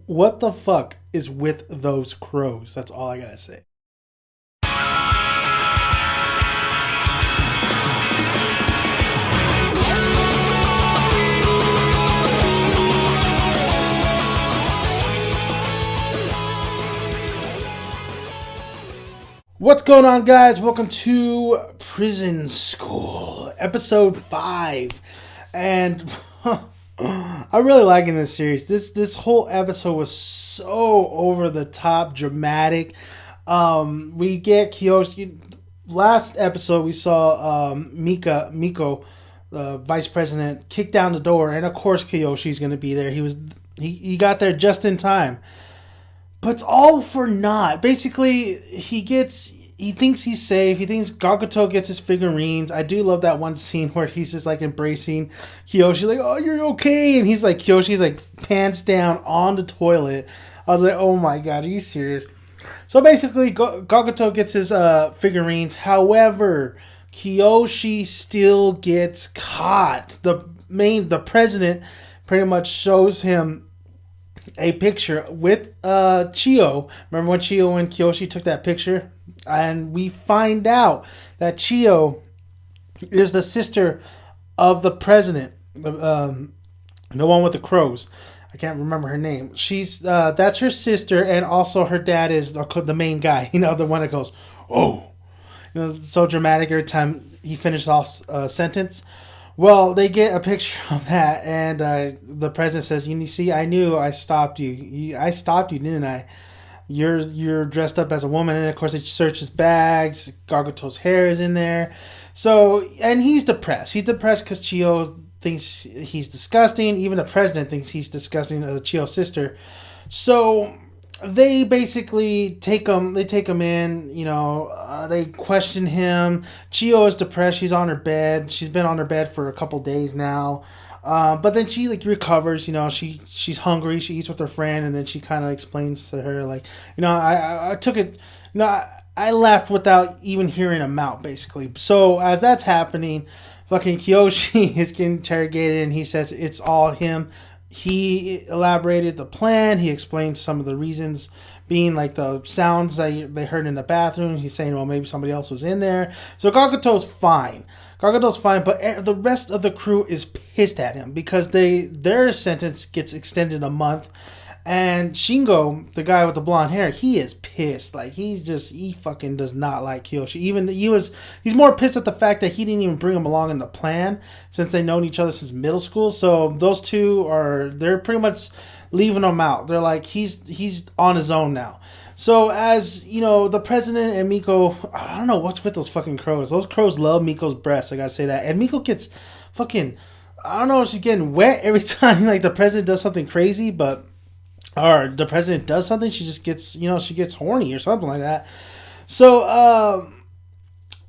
what the fuck is with those crows? That's all I gotta say. What's going on, guys? Welcome to Prison School, episode 5. And I'm really liking this series. This whole episode was so over the top, dramatic. We get Kiyoshi. Last episode, we saw Miko, the vice president, kick down the door, and of course, Kiyoshi's going to be there. He got there just in time. But it's all for naught. Basically, he thinks he's safe. He thinks Gakuto gets his figurines. I do love that one scene where he's just like embracing Kiyoshi, like, oh, you're okay. And Kiyoshi's like pants down on the toilet. I was like, oh my god, are you serious? So basically, Gakuto gets his figurines. However, Kiyoshi still gets caught. The president pretty much shows him a picture with Chiyo. Remember when Chiyo and Kiyoshi took that picture? And we find out that Chiyo is the sister of the president, the one with the crows. I can't remember her name. That's her sister, and also her dad is the main guy. You know, the one that goes, oh, so dramatic every time he finishes off a sentence. Well, they get a picture of that, and the president says, "You see, I knew I stopped you. I stopped you, didn't I? You're dressed up as a woman." And of course, they search his bags. Gakuto's hair is in there. So, and he's depressed. He's depressed because Chiyo thinks he's disgusting. Even the president thinks he's disgusting, Chiyo's sister. So they basically take him. They take him in. They question him. Chiyo is depressed. She's on her bed. She's been on her bed for a couple days now. But then she recovers. She's hungry. She eats with her friend, and then she kind of explains to her I took it. I left without even hearing him out, basically. So as that's happening, fucking Kiyoshi is getting interrogated, and he says it's all him. He elaborated the plan. He explained some of the reasons, being like the sounds that they heard in the bathroom. He's saying, well, maybe somebody else was in there. So Gakuto's fine. But the rest of the crew is pissed at him because their sentence gets extended a month. And Shingo, the guy with the blonde hair, he is pissed. Like, he fucking does not like Kiyoshi. He's more pissed at the fact that he didn't even bring him along in the plan since they've known each other since middle school. So those two they're pretty much leaving him out. They're like, he's on his own now. So as, the president and Miko, I don't know what's with those fucking crows. Those crows love Miko's breasts, I gotta say that. And Miko gets fucking, I don't know, she's getting wet every time like the president does something crazy, or the president does something, she just gets, she gets horny or something like that. So,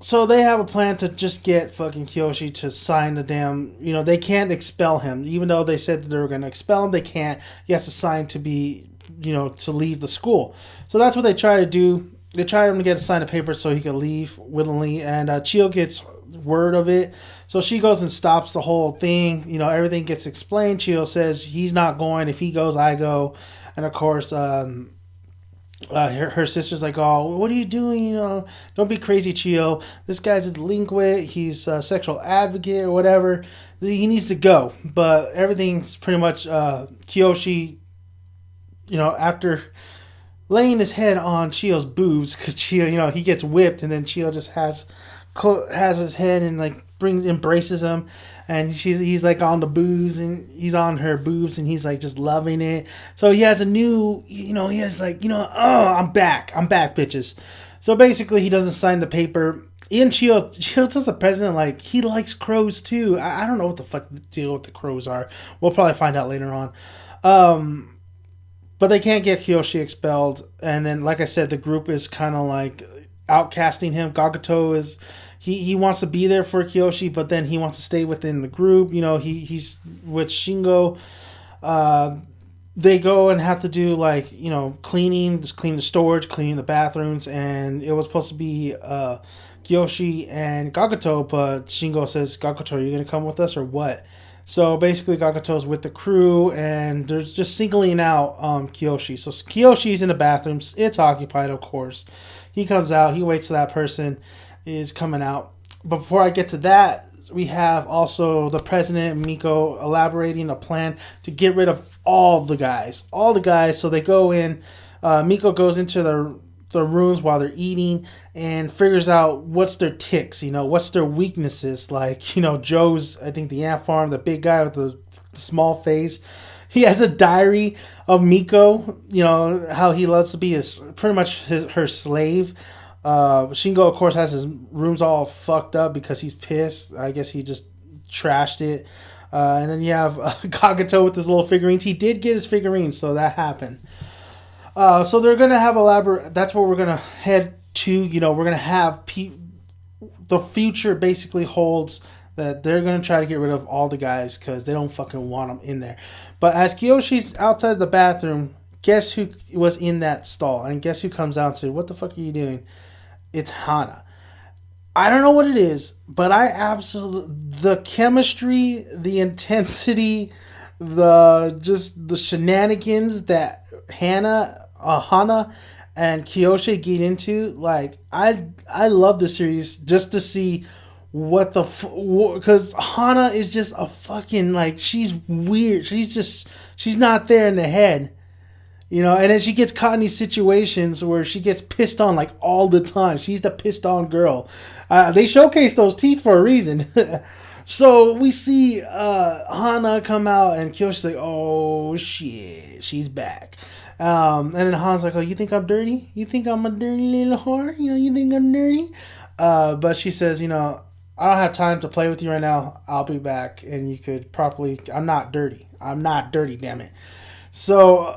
so they have a plan to just get fucking Kiyoshi to sign the damn, they can't expel him. Even though they said that they were going to expel him, they can't. He has to sign to be, to leave the school. So that's what they try to do. They try him to get to sign a paper so he can leave willingly. And Chiyo gets word of it. So she goes and stops the whole thing. Everything gets explained. Chiyo says he's not going. If he goes, I go. And of course, her sister's like, oh, what are you doing? Don't be crazy, Chiyo. This guy's a delinquent. He's a sexual advocate or whatever. He needs to go. But everything's pretty much Kiyoshi, after laying his head on Chiyo's boobs, because Chiyo, he gets whipped, and then Chiyo just has his head and like embraces him, and he's like on the boobs, and he's on her boobs, and he's like just loving it. So he has a new, he has like, oh, I'm back, bitches. So basically, he doesn't sign the paper. Ian Chiyo tells the president like he likes crows too. I don't know what the fuck the deal with the crows are. We'll probably find out later on. But they can't get Kiyoshi expelled, and then like I said, the group is kind of like outcasting him. Gakuto is. He wants to be there for Kiyoshi, but then he wants to stay within the group. He's with Shingo. They go and have to do like, cleaning, just clean the storage, cleaning the bathrooms, and it was supposed to be Kiyoshi and Gakuto, but Shingo says, Gakuto, are you going to come with us or what? So basically, Gakuto's with the crew, and they're just singling out Kiyoshi. So Kiyoshi's in the bathroom. It's occupied, of course. He comes out. He waits till that person is coming out. But before I get to that, we have also the president and Miko elaborating a plan to get rid of all the guys. All the guys. So they go in. Miko goes into the rooms while they're eating and figures out what's their ticks, what's their weaknesses. Like, Joe's, I think the ant farm, the big guy with the small face. He has a diary of Miko, how he loves to be pretty much her slave. Shingo, of course, has his rooms all fucked up because he's pissed. I guess he just trashed it. And then you have Kageto with his little figurines. He did get his figurines, so that happened. So they're going to have elaborate... That's where we're going to head to. We're going to have... the future basically holds that they're going to try to get rid of all the guys because they don't fucking want them in there. But as Kiyoshi's outside the bathroom, guess who was in that stall? And guess who comes out and says, "What the fuck are you doing?" It's Hana. I don't know what it is, but I absolutely... The chemistry, the intensity, the shenanigans that Hana and Kiyoshi get into, like, I love the series just to see what because Hana is just a fucking, like, she's weird. She's not there in the head, and then she gets caught in these situations where she gets pissed on, like, all the time. She's the pissed on girl. They showcase those teeth for a reason. So we see Hana come out and Kiyoshi's like, "Oh shit, she's back." And then Hana's like, "Oh, you think I'm dirty? You think I'm a dirty little whore? You think I'm dirty?" But she says, "I don't have time to play with you right now. I'll be back, and you could properly... I'm not dirty. Damn it." So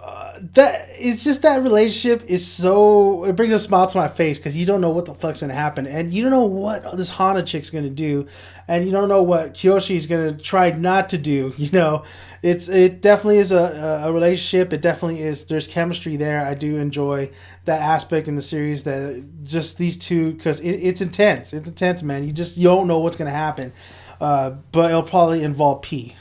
that it's just that relationship is so... It brings a smile to my face because you don't know what the fuck's going to happen. And you don't know what this Hana chick's going to do. And you don't know what Kiyoshi's going to try not to do. It definitely is a relationship. It definitely is. There's chemistry there. I do enjoy that aspect in the series, that just these two, because it's intense. It's intense, man. You don't know what's going to happen. But it'll probably involve pee.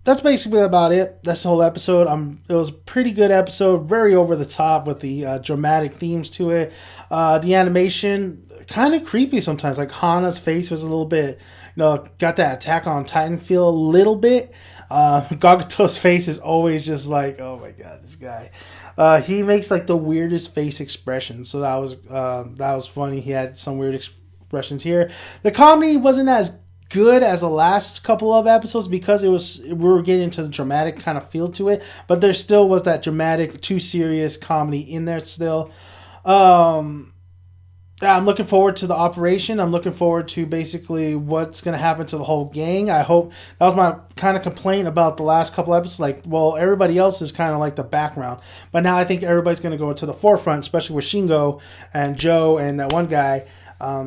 That's basically about it. That's the whole episode. It was a pretty good episode. Very over the top with the dramatic themes to it. The animation, kind of creepy sometimes. Like Hana's face was a little bit, got that Attack on Titan feel a little bit. Gakuto's face is always just like, oh my god, this guy. He makes like the weirdest face expression. So that was funny. He had some weird expressions here. The comedy wasn't as good as the last couple of episodes because we were getting into the dramatic kind of feel to it, but there still was that dramatic, too serious comedy in there still. I'm looking forward to the operation. I'm looking forward to basically what's going to happen to the whole gang. I hope... That was my kind of complaint about the last couple episodes. Like, well, everybody else is kind of like the background, but now I think everybody's going to go into the forefront, especially with Shingo and Joe and that one guy.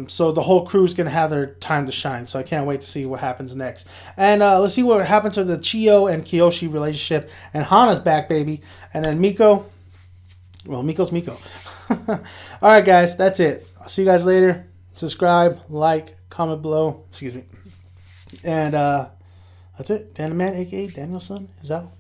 So the whole crew is going to have their time to shine. So I can't wait to see what happens next. And let's see what happens to the Chiyo and Kiyoshi relationship. And Hana's back, baby. And then Miko. Well, Miko's Miko. All right, guys. That's it. I'll see you guys later. Subscribe, like, comment below. Excuse me. And that's it. Dan the Man, a.k.a. Daniel's son, is out.